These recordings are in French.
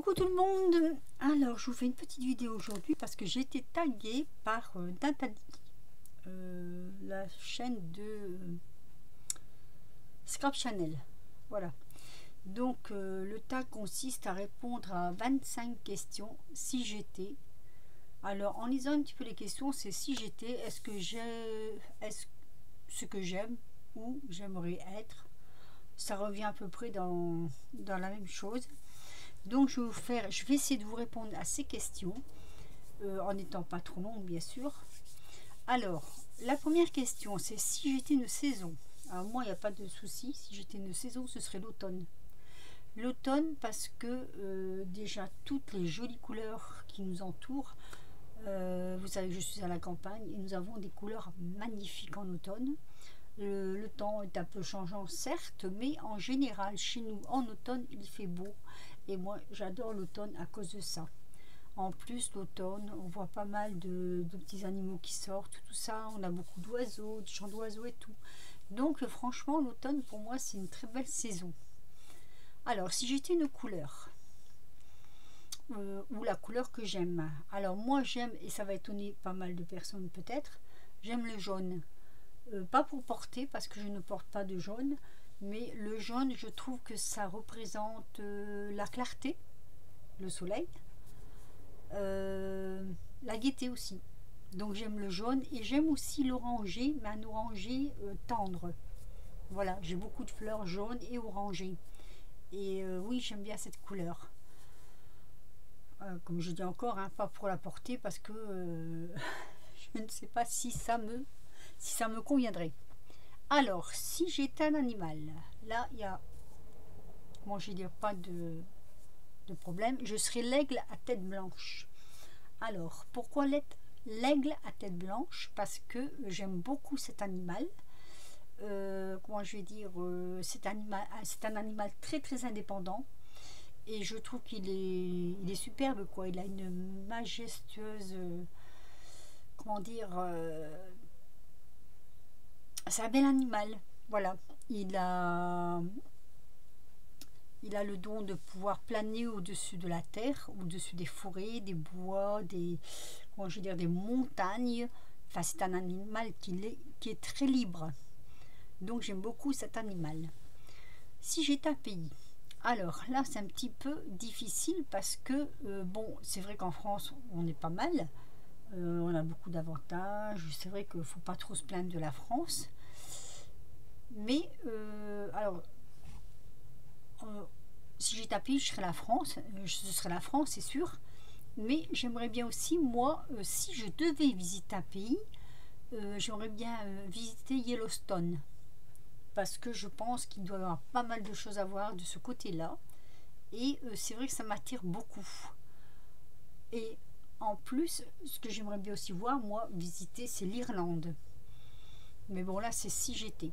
Coucou tout le monde. Alors je vous fais une petite vidéo aujourd'hui parce que j'ai été taguée par Nathalie, la chaîne de Scrap Channel. Voilà. Donc le tag consiste à répondre à 25 questions si j'étais. Alors en lisant un petit peu les questions, c'est si j'étais, est-ce ce que j'aime ou j'aimerais être. Ça revient à peu près dans la même chose. Donc je vais essayer de vous répondre à ces questions en n'étant pas trop longue bien sûr. Alors la première question, c'est si j'étais une saison. Alors moi il n'y a pas de souci, si j'étais une saison ce serait l'automne. L'automne parce que déjà toutes les jolies couleurs qui nous entourent, vous savez que je suis à la campagne et nous avons des couleurs magnifiques en automne. Le temps est un peu changeant certes, mais en général chez nous en automne il fait beau et moi j'adore l'automne à cause de ça. En plus l'automne on voit pas mal de petits animaux qui sortent, tout ça, on a beaucoup d'oiseaux, de chants d'oiseaux et tout. Donc franchement l'automne pour moi c'est une très belle saison. Alors si j'étais une couleur ou la couleur que j'aime, alors moi j'aime, et ça va étonner pas mal de personnes peut-être, j'aime le jaune. Pas pour porter parce que je ne porte pas de jaune, mais le jaune je trouve que ça représente la clarté, le soleil, la gaieté aussi. Donc j'aime le jaune et j'aime aussi l'orangé, mais un orangé tendre. Voilà, j'ai beaucoup de fleurs jaunes et orangées. Et oui, j'aime bien cette couleur. Comme je dis encore, hein, pas pour la porter parce que je ne sais pas si ça me conviendrait. Alors, si j'étais un animal, là, il y a, bon, je vais dire pas de problème, je serais l'aigle à tête blanche. Alors, pourquoi l'aigle à tête blanche? Parce que j'aime beaucoup cet animal. Comment je vais dire, c'est un animal très très indépendant et je trouve qu'il est superbe quoi. Il a une majestueuse, comment dire, c'est un bel animal. Voilà, il a le don de pouvoir planer au-dessus de la terre, au-dessus des forêts, des bois, comment je veux dire, des montagnes. Enfin, c'est un animal qui est très libre. Donc j'aime beaucoup cet animal. Si j'étais un pays, alors là c'est un petit peu difficile parce que bon, c'est vrai qu'en France on est pas mal, on a beaucoup d'avantages, c'est vrai qu'il ne faut pas trop se plaindre de la France, mais alors si j'étais un pays je serais la France, ce serait la France c'est sûr, mais j'aimerais bien aussi moi, si je devais visiter un pays, j'aimerais bien visiter Yellowstone. Parce que je pense qu'il doit y avoir pas mal de choses à voir de ce côté-là. Et c'est vrai que ça m'attire beaucoup. Et en plus, ce que j'aimerais bien aussi voir, moi, visiter, c'est l'Irlande. Mais bon, là, c'est si j'étais.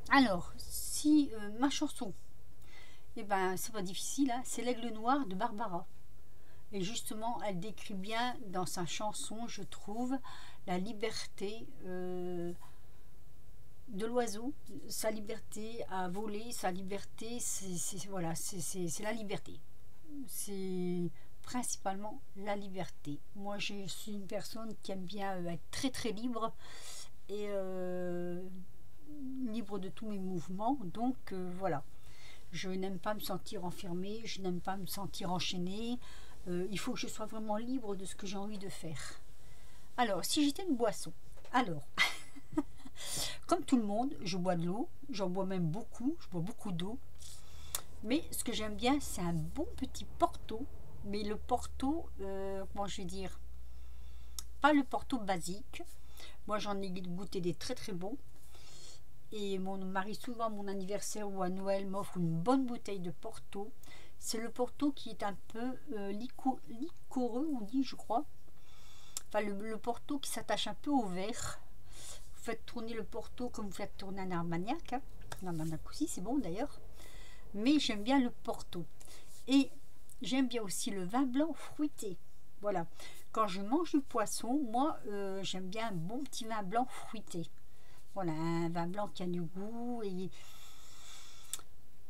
Alors, si ma chanson, eh ben, c'est pas difficile, hein, c'est l'Aigle Noir de Barbara. Et justement, elle décrit bien dans sa chanson, je trouve, la liberté de l'oiseau, sa liberté à voler, sa liberté, voilà, c'est la liberté. C'est principalement la liberté. Moi, je suis une personne qui aime bien être très très libre et libre de tous mes mouvements. Donc voilà, je n'aime pas me sentir enfermée, je n'aime pas me sentir enchaînée. Il faut que je sois vraiment libre de ce que j'ai envie de faire. Alors, si j'étais une boisson, alors comme tout le monde, je bois de l'eau, j'en bois même beaucoup, je bois beaucoup d'eau. Mais ce que j'aime bien, c'est un bon petit Porto. Mais le Porto, comment je vais dire, pas le Porto basique. Moi, j'en ai goûté des très très bons. Et mon mari, souvent à mon anniversaire ou à Noël, m'offre une bonne bouteille de Porto. C'est le Porto qui est un peu liquoreux, on dit, je crois. Enfin, le Porto qui s'attache un peu au verre. Vous faites tourner le Porto comme vous faites tourner un Armagnac. Hein. L'Armagnac aussi, c'est bon d'ailleurs. Mais j'aime bien le Porto. Et j'aime bien aussi le vin blanc fruité. Voilà. Quand je mange du poisson, moi, j'aime bien un bon petit vin blanc fruité. Voilà, un vin blanc qui a du goût. Et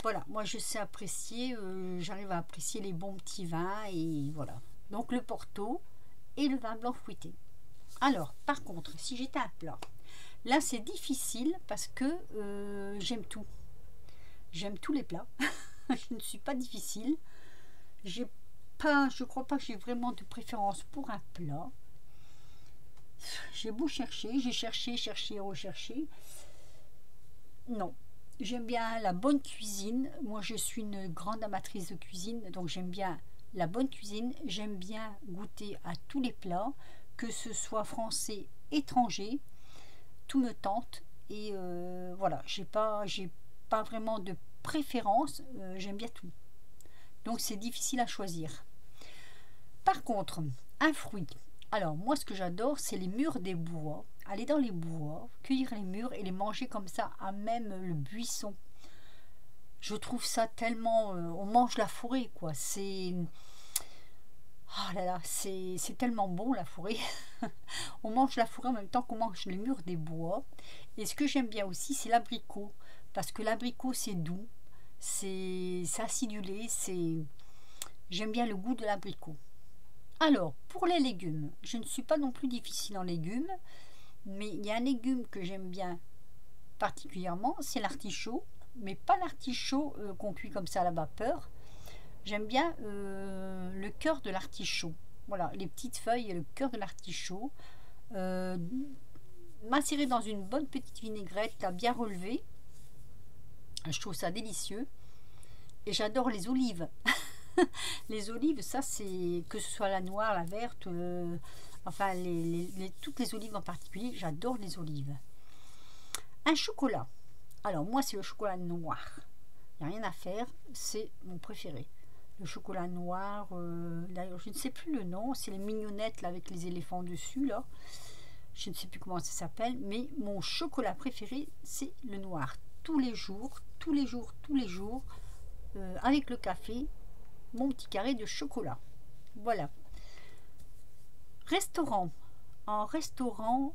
Voilà, moi je sais apprécier, j'arrive à apprécier les bons petits vins et voilà. Donc le Porto et le vin blanc fruité. Alors, par contre, si j'étais un plat, là c'est difficile parce que j'aime tout. J'aime tous les plats. Je ne suis pas difficile. J'ai pas, je crois pas que j'ai vraiment de préférence pour un plat. J'ai beau chercher, j'ai cherché, recherché. Non. J'aime bien la bonne cuisine. Moi, je suis une grande amatrice de cuisine, donc j'aime bien la bonne cuisine. J'aime bien goûter à tous les plats, que ce soit français, étranger. Tout me tente. Et voilà, j'ai pas vraiment de préférence. J'aime bien tout. Donc, c'est difficile à choisir. Par contre, un fruit. Alors, moi, ce que j'adore, c'est les mûres des bois. Aller dans les bois, cueillir les mûres et les manger comme ça, à même le buisson. Je trouve ça tellement... on mange la forêt, quoi. C'est... Oh là là, c'est tellement bon, la forêt. On mange la forêt en même temps qu'on mange les mûres des bois. Et ce que j'aime bien aussi, c'est l'abricot. Parce que l'abricot, c'est doux. C'est acidulé. J'aime bien le goût de l'abricot. Alors, pour les légumes, je ne suis pas non plus difficile en légumes, mais il y a un légume que j'aime bien particulièrement, c'est l'artichaut, mais pas l'artichaut qu'on cuit comme ça à la vapeur. J'aime bien le cœur de l'artichaut. Voilà, les petites feuilles et le cœur de l'artichaut. Macéré dans une bonne petite vinaigrette, là, bien relevée. Je trouve ça délicieux. Et j'adore les olives. Les olives, ça c'est que ce soit la noire, la verte, enfin toutes les olives en particulier, j'adore les olives. Un chocolat. Alors moi c'est le chocolat noir. Il n'y a rien à faire, c'est mon préféré. Le chocolat noir, d'ailleurs je ne sais plus le nom, c'est les mignonnettes là, avec les éléphants dessus là. Je ne sais plus comment ça s'appelle, mais mon chocolat préféré c'est le noir. Tous les jours, avec le café. Mon petit carré de chocolat. Voilà. Restaurant. En restaurant,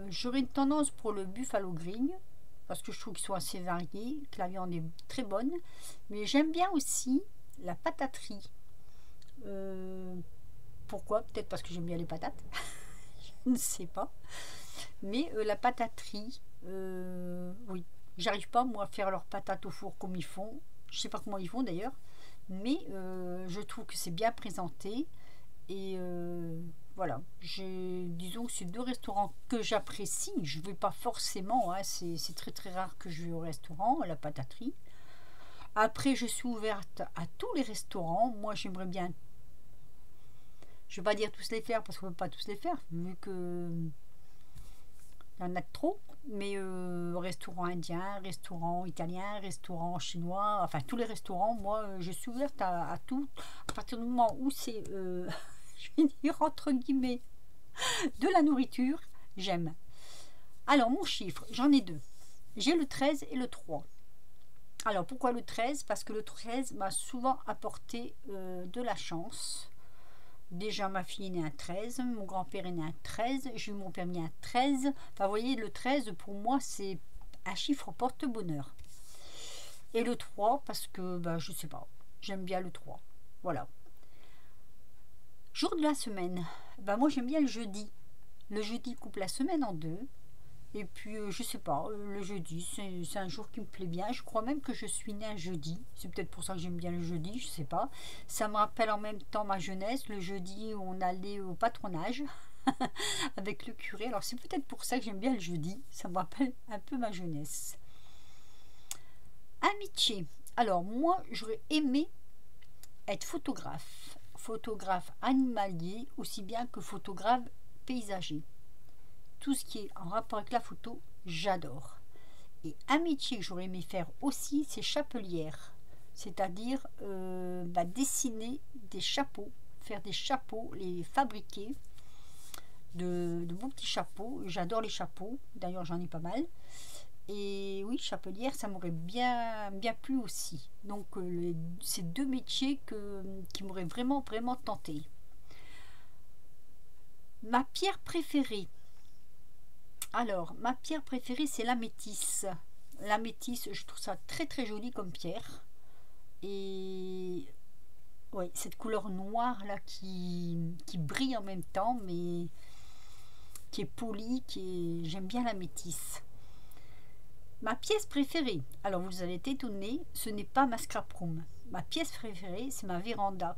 j'aurais une tendance pour le Buffalo Grill parce que je trouve qu'ils sont assez variés, que la viande est très bonne. Mais j'aime bien aussi la pataterie. Pourquoi? Peut-être parce que j'aime bien les patates. Je ne sais pas. Mais la pataterie, oui. J'arrive pas moi à faire leurs patates au four comme ils font. Je sais pas comment ils font d'ailleurs. Mais je trouve que c'est bien présenté et voilà, disons que c'est deux restaurants que j'apprécie. Je ne vais pas forcément, hein, c'est très très rare que je vais au restaurant, à la pataterie. Après je suis ouverte à tous les restaurants. Moi j'aimerais bien, je ne vais pas dire tous les faire parce qu'on ne peut pas tous les faire vu que il y en a trop, mais restaurant indien, restaurant italien, restaurant chinois, enfin tous les restaurants, moi je suis ouverte à tout, à partir du moment où c'est, je vais dire entre guillemets, de la nourriture, j'aime. Alors mon chiffre, j'en ai deux. J'ai le 13 et le 3. Alors pourquoi le 13? Parce que le 13 m'a souvent apporté de la chance. Déjà, ma fille est née un 13, mon grand-père est né un 13, j'ai eu mon permis un 13. Enfin, vous voyez, le 13, pour moi, c'est un chiffre porte-bonheur. Et le 3, parce que, bah, je sais pas, j'aime bien le 3. Voilà. Jour de la semaine. Bah, moi, j'aime bien le jeudi. Le jeudi coupe la semaine en deux. Et puis, je sais pas, le jeudi, c'est un jour qui me plaît bien. Je crois même que je suis née un jeudi. C'est peut-être pour ça que j'aime bien le jeudi, je sais pas. Ça me rappelle en même temps ma jeunesse. Le jeudi, on allait au patronage avec le curé. Alors, c'est peut-être pour ça que j'aime bien le jeudi. Ça me rappelle un peu ma jeunesse. Un métier. Alors, moi, j'aurais aimé être photographe. Photographe animalier, aussi bien que photographe paysager. Tout ce qui est en rapport avec la photo, j'adore. Et un métier que j'aurais aimé faire aussi, c'est chapelière. C'est-à-dire dessiner des chapeaux, faire des chapeaux, les fabriquer, de beaux petits chapeaux. J'adore les chapeaux, d'ailleurs j'en ai pas mal. Et oui, chapelière, ça m'aurait bien plu aussi. Donc c'est deux métiers qui m'auraient vraiment tenté. Ma pierre préférée. Alors, ma pierre préférée, c'est la métisse. L'améthyste, je trouve ça très très joli comme pierre. Et ouais, cette couleur noire là qui brille en même temps, mais qui est polie, j'aime bien l'améthyste. Ma pièce préférée, alors vous allez être étonné, ce n'est pas ma scrap room. Ma pièce préférée, c'est ma véranda.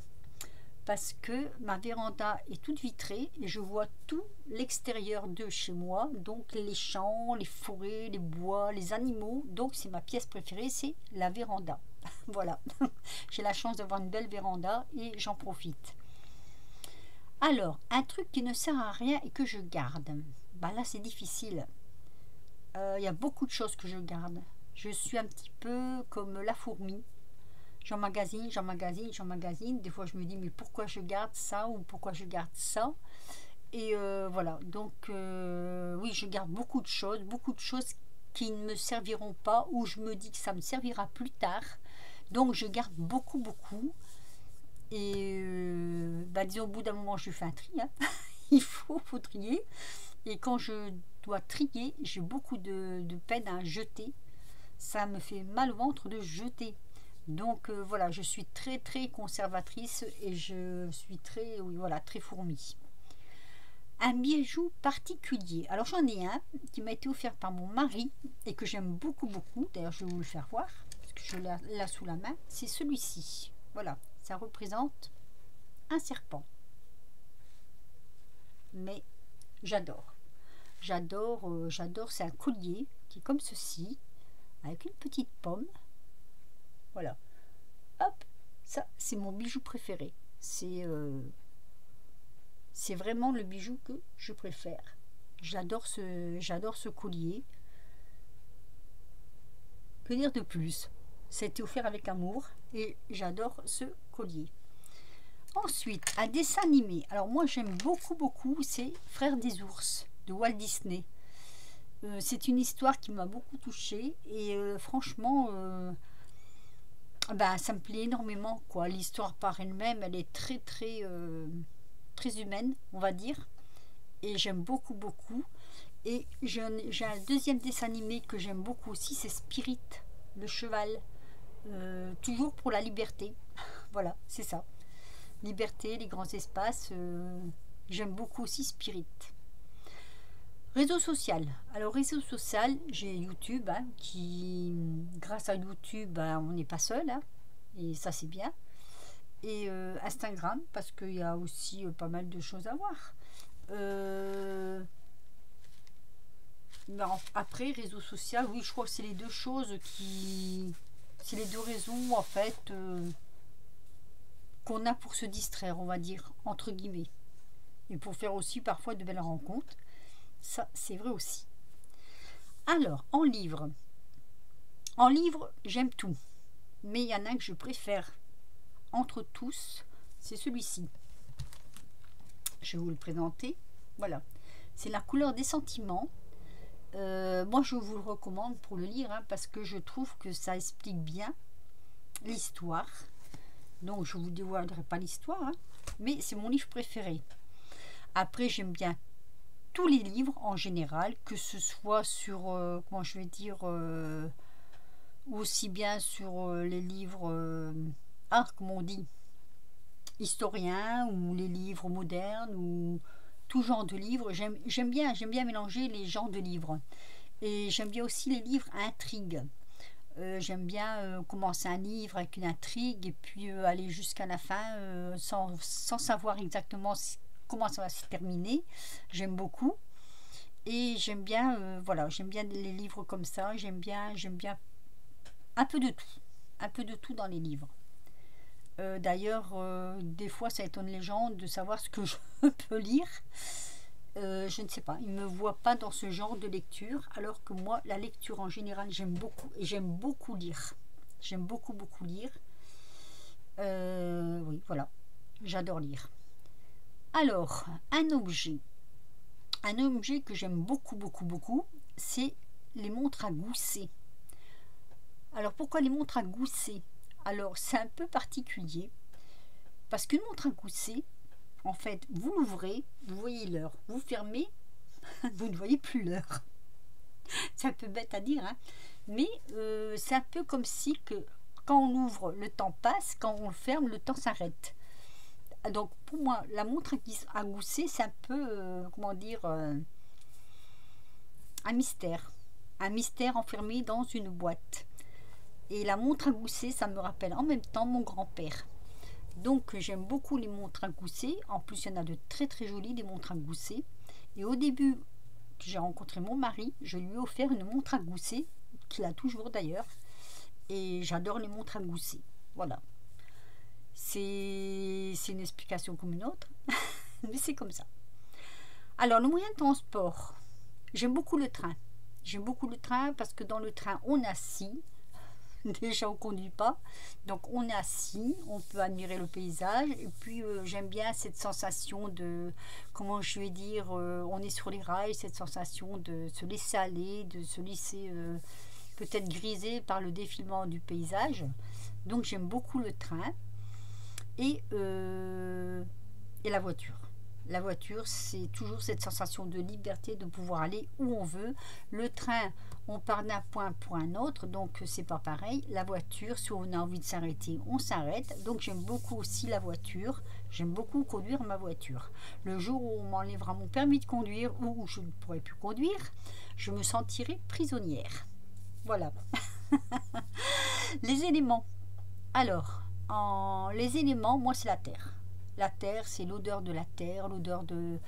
Parce que ma véranda est toute vitrée et je vois tout l'extérieur de chez moi, donc les champs, les forêts, les bois, les animaux. Donc c'est ma pièce préférée, c'est la véranda. Voilà, j'ai la chance d'avoir une belle véranda et j'en profite. Alors, un truc qui ne sert à rien et que je garde. Bah là c'est difficile. Y a beaucoup de choses que je garde. Je suis un petit peu comme la fourmi. J'emmagasine, j'emmagasine, j'emmagasine. Des fois, je me dis, mais pourquoi je garde ça ou pourquoi je garde ça? Et voilà. Donc, oui, je garde beaucoup de choses qui ne me serviront pas ou je me dis que ça me servira plus tard. Donc, je garde beaucoup, beaucoup. Et bah, disons, au bout d'un moment, je fais un tri. Hein. Faut trier. Et quand je dois trier, j'ai beaucoup de peine à jeter. Ça me fait mal au ventre de jeter. Donc voilà, je suis très très conservatrice et je suis très, oui, voilà, très fourmi. Un bijou particulier. Alors j'en ai un qui m'a été offert par mon mari et que j'aime beaucoup beaucoup. D'ailleurs, je vais vous le faire voir parce que je l'ai là sous la main. C'est celui-ci. Voilà, ça représente un serpent. Mais j'adore. J'adore. C'est un collier qui est comme ceci, avec une petite pomme. Voilà. Hop, ça, c'est mon bijou préféré. C'est vraiment le bijou que je préfère. J'adore ce collier. Que dire de plus? Ça a été offert avec amour et j'adore ce collier. Ensuite, un dessin animé. Alors moi, j'aime beaucoup, beaucoup, c'est Frères des ours de Walt Disney. C'est une histoire qui m'a beaucoup touchée et franchement, bah, ça me plaît énormément, quoi. L'histoire par elle-même, elle est très, très, très humaine, on va dire. Et j'aime beaucoup, beaucoup. Et j'ai un deuxième dessin animé que j'aime beaucoup aussi, c'est Spirit, le cheval. Toujours pour la liberté. Voilà, c'est ça. Liberté, les grands espaces. J'aime beaucoup aussi Spirit. Réseau social. Alors réseau social, j'ai YouTube, hein, qui, grâce à YouTube, hein, on n'est pas seul, hein, et ça c'est bien. Et Instagram, parce qu'il y a aussi pas mal de choses à voir. Après, réseau social, oui, je crois que c'est les deux choses qui... C'est les deux raisons, en fait, qu'on a pour se distraire, on va dire, entre guillemets. Et pour faire aussi parfois de belles rencontres. Ça, c'est vrai aussi. Alors, en livre. En livre, j'aime tout. Mais il y en a un que je préfère entre tous, c'est celui-ci. Je vais vous le présenter. Voilà. C'est La couleur des sentiments. Moi, je vous le recommande pour le lire, hein, parce que je trouve que ça explique bien l'histoire. Donc, je ne vous dévoilerai pas l'histoire, hein, mais c'est mon livre préféré. Après, j'aime bien tous les livres en général, que ce soit sur, comment je vais dire, aussi bien sur les livres, comment on dit, historiens, ou les livres modernes, ou tout genre de livres. J'aime bien mélanger les genres de livres. Et j'aime bien aussi les livres à intrigue. J'aime bien commencer un livre avec une intrigue et puis aller jusqu'à la fin sans savoir exactement comment ça va se terminer. J'aime beaucoup. Et j'aime bien, voilà, j'aime bien les livres comme ça. J'aime bien un peu de tout. Un peu de tout dans les livres. D'ailleurs, des fois, ça étonne les gens de savoir ce que je peux lire. Je ne sais pas, ils ne me voient pas dans ce genre de lecture, alors que moi, la lecture en général, j'aime beaucoup. Et j'aime beaucoup lire. J'aime beaucoup, beaucoup lire. Oui, voilà. J'adore lire. Alors, un objet. Un objet que j'aime beaucoup, beaucoup, beaucoup, c'est les montres à gousset. Alors, pourquoi les montres à gousset? Alors, c'est un peu particulier. Parce qu'une montre à gousset, en fait, vous l'ouvrez, vous voyez l'heure. Vous fermez, vous ne voyez plus l'heure. C'est un peu bête à dire, hein, Mais c'est un peu comme si que quand on ouvre, le temps passe, quand on le ferme, le temps s'arrête. Donc pour moi, la montre à gousset, c'est un peu, comment dire, un mystère. Un mystère enfermé dans une boîte. Et la montre à gousset, ça me rappelle en même temps mon grand-père. Donc j'aime beaucoup les montres à gousset. En plus, il y en a de très très jolies, des montres à gousset. Et au début que j'ai rencontré mon mari, je lui ai offert une montre à gousset, qu'il a toujours d'ailleurs. Et j'adore les montres à gousset. Voilà. C'est une explication comme une autre, mais c'est comme ça. Alors, le moyen de transport, j'aime beaucoup le train. J'aime beaucoup le train parce que dans le train, on est assis. Déjà, on ne conduit pas. Donc, on est assis, on peut admirer le paysage. Et puis, j'aime bien cette sensation de, comment je vais dire, on est sur les rails, cette sensation de se laisser aller, de se laisser peut-être griser par le défilement du paysage. Donc, j'aime beaucoup le train. Et la voiture. La voiture, c'est toujours cette sensation de liberté, de pouvoir aller où on veut. Le train, on part d'un point pour un autre, donc c'est pas pareil. La voiture, si on a envie de s'arrêter, on s'arrête. Donc j'aime beaucoup aussi la voiture. J'aime beaucoup conduire ma voiture. Le jour où on m'enlèvera mon permis de conduire ou où je ne pourrai plus conduire, je me sentirai prisonnière. Voilà. Les éléments. Alors, les éléments, moi c'est la terre. La terre, c'est l'odeur de la terre, l'odeur de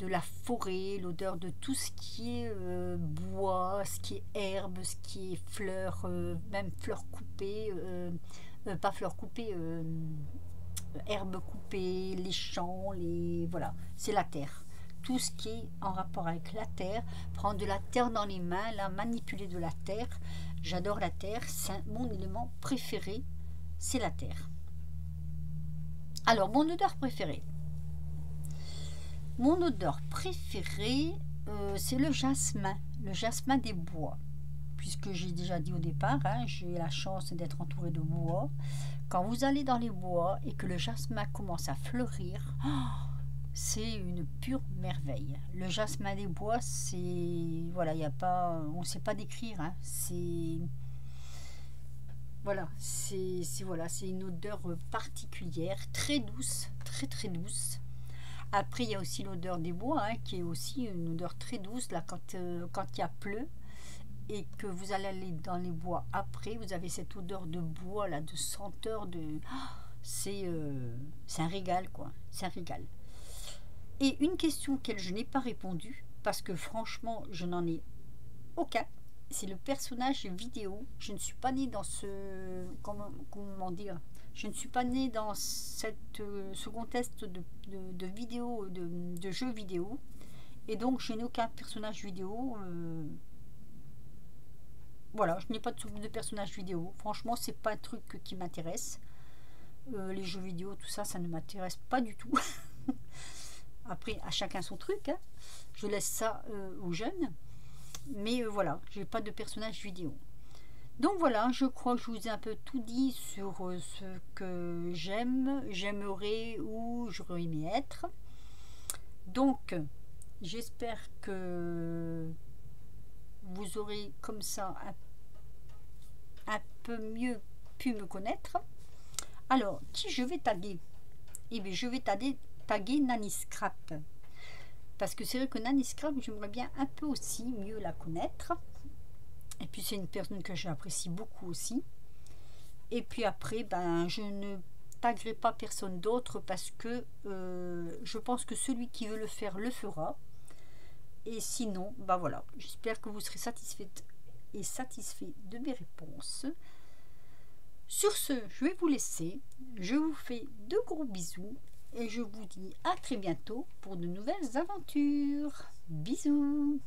la forêt, l'odeur de tout ce qui est bois, ce qui est herbe, ce qui est fleurs, même fleurs coupées, pas fleurs coupées, herbes coupées, les champs, voilà, c'est la terre. Tout ce qui est en rapport avec la terre, prendre de la terre dans les mains, là, manipuler de la terre. J'adore la terre, c'est mon élément préféré, c'est la terre. Alors, mon odeur préférée. Mon odeur préférée, c'est le jasmin des bois. Puisque j'ai déjà dit au départ, hein, j'ai la chance d'être entourée de bois. Quand vous allez dans les bois et que le jasmin commence à fleurir, c'est une pure merveille. Le jasmin des bois, c'est... Voilà, il n'y a pas... On ne sait pas décrire, hein, c'est... Voilà, c'est une odeur particulière, très douce, très très douce. Après, il y a aussi l'odeur des bois, hein, qui est aussi une odeur très douce. Là, quand il y a pleut et que vous allez aller dans les bois après, vous avez cette odeur de bois, là, de senteur, c'est un régal, quoi. C'est un régal. Et une question auquel je n'ai pas répondu, parce que franchement, je n'en ai aucun. C'est le personnage vidéo. Je ne suis pas née dans comment dire, je ne suis pas née dans ce contexte de vidéo, de jeux vidéo, et donc je n'ai aucun personnage vidéo. Voilà, je n'ai pas de personnage vidéo. Franchement, c'est pas un truc qui m'intéresse. Les jeux vidéo, tout ça, ça ne m'intéresse pas du tout. Après, à chacun son truc, hein. Je laisse ça aux jeunes. Mais voilà, j'ai pas de personnage vidéo. Donc voilà, je crois que je vous ai un peu tout dit sur ce que j'aimerais ou j'aurais aimé être. Donc, j'espère que vous aurez comme ça un peu mieux pu me connaître. Alors, qui je vais taguer? Eh bien, je vais taguer Nanny Scrap. Parce que c'est vrai que Nanny Scrap, j'aimerais bien un peu aussi mieux la connaître. Et puis c'est une personne que j'apprécie beaucoup aussi. Et puis après, ben, je ne taguerai pas personne d'autre parce que je pense que celui qui veut le faire le fera. Et sinon, ben voilà, j'espère que vous serez satisfaite et satisfait de mes réponses. Sur ce, je vais vous laisser. Je vous fais de gros bisous. Et je vous dis à très bientôt pour de nouvelles aventures. Bisous!